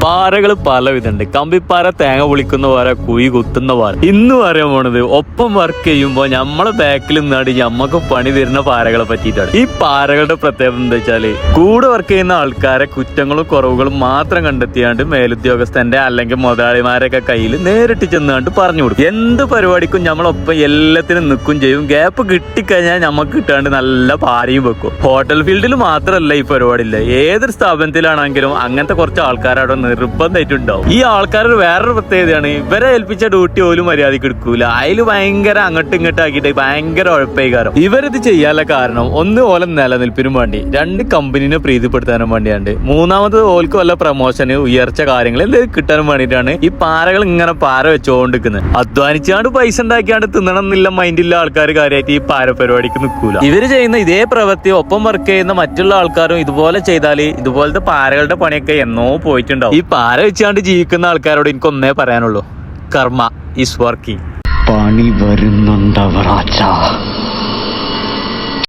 പാറകൾ പലവിധമുണ്ട്. കമ്പിപ്പാറ, തേങ്ങ പൊളിക്കുന്ന പാറ, കുഴി കുത്തുന്ന പാറ. ഇന്ന് പറയാൻ പോണത് ഒപ്പം വർക്ക് ചെയ്യുമ്പോൾ നമ്മളെ ബാക്കിൽ നിന്നാടി നമ്മക്ക് പണി തരുന്ന പാറകളെ പറ്റിയിട്ടാണ്. ഈ പാറകളുടെ പ്രത്യേകത എന്താ വെച്ചാല് കൂടെ വർക്ക് ചെയ്യുന്ന ആൾക്കാരെ കുറ്റങ്ങളും കുറവുകളും മാത്രം കണ്ടെത്തിയാണ്ട് മേലുദ്യോഗസ്ഥന്റെ അല്ലെങ്കിൽ മുതലാളിമാരൊക്കെ കയ്യിൽ നേരിട്ട് ചെന്നാണ്ട് പറഞ്ഞു കൊടുക്കും. എന്ത് പരിപാടിക്കും നമ്മളൊപ്പം എല്ലാത്തിനും നിൽക്കും ചെയ്യും. ഗ്യാപ്പ് കിട്ടിക്കഴിഞ്ഞാൽ നമുക്ക് കിട്ടാണ്ട് നല്ല പാരയും വെക്കും. ഹോട്ടൽ ഫീൽഡിൽ മാത്രമല്ല ഈ പരിപാടി ഇല്ല, ഏതൊരു സ്ഥാപനത്തിലാണെങ്കിലും അങ്ങനത്തെ കുറച്ച് ആൾക്കാർ അവിടെ നിർബന്ധമായിട്ടുണ്ടാവും. ഈ ആൾക്കാരുടെ വേറൊരു പ്രത്യേകതയാണ്, ഇവരെ ഏൽപ്പിച്ച ഡ്യൂട്ടി പോലും മര്യാദയ്ക്ക് എടുക്കൂല. അതിൽ ഭയങ്കര അങ്ങോട്ടും ഇങ്ങോട്ടും ആക്കിയിട്ട് ഭയങ്കര ഉഴപ്പേകാരം. ഇവരിത് ചെയ്യാനുള്ള കാരണം ഒന്ന് ഓലെ നിലനിൽപ്പിനും വേണ്ടി, രണ്ട് കമ്പനിനെ പ്രീതിപ്പെടുത്താനും വേണ്ടിയാണ്, മൂന്നാമത് ഓൽക്ക് വല്ല പ്രമോഷന് ഉയർച്ച കാര്യങ്ങൾ എന്തെങ്കിലും കിട്ടാനും വേണ്ടിയിട്ടാണ് ഈ പാറകൾ ഇങ്ങനെ പാര വെച്ചുകൊണ്ടിരിക്കുന്നത്. അധ്വാനിച്ചാണ്ട് പൈസ ഉണ്ടാക്കിയാണ്ട് തിന്നണം എന്നില്ല മൈൻഡില്ല ആൾക്കാർ കാര്യമായിട്ട് ഈ പാര പരിപാടിക്ക് നിൽക്കൂല. ഇവര് ചെയ്യുന്ന ഇതേ പ്രവൃത്തി ഒപ്പം വർക്ക് ചെയ്യുന്ന മറ്റുള്ള ആൾക്കാരും ഇതുപോലെ ചെയ്താല് ഇതുപോലത്തെ പാരകളുടെ പണിയൊക്കെ എന്നോ പോയിട്ടുണ്ടാവും. ഈ പാര വെച്ചാണ്ട് ജീവിക്കുന്ന ആൾക്കാരോട് എനിക്കൊന്നേ പറയാനുള്ളൂ, കർമ്മ ഈസ് വർക്കിംഗ്. പണി വരുന്നുണ്ടവറാച്ച.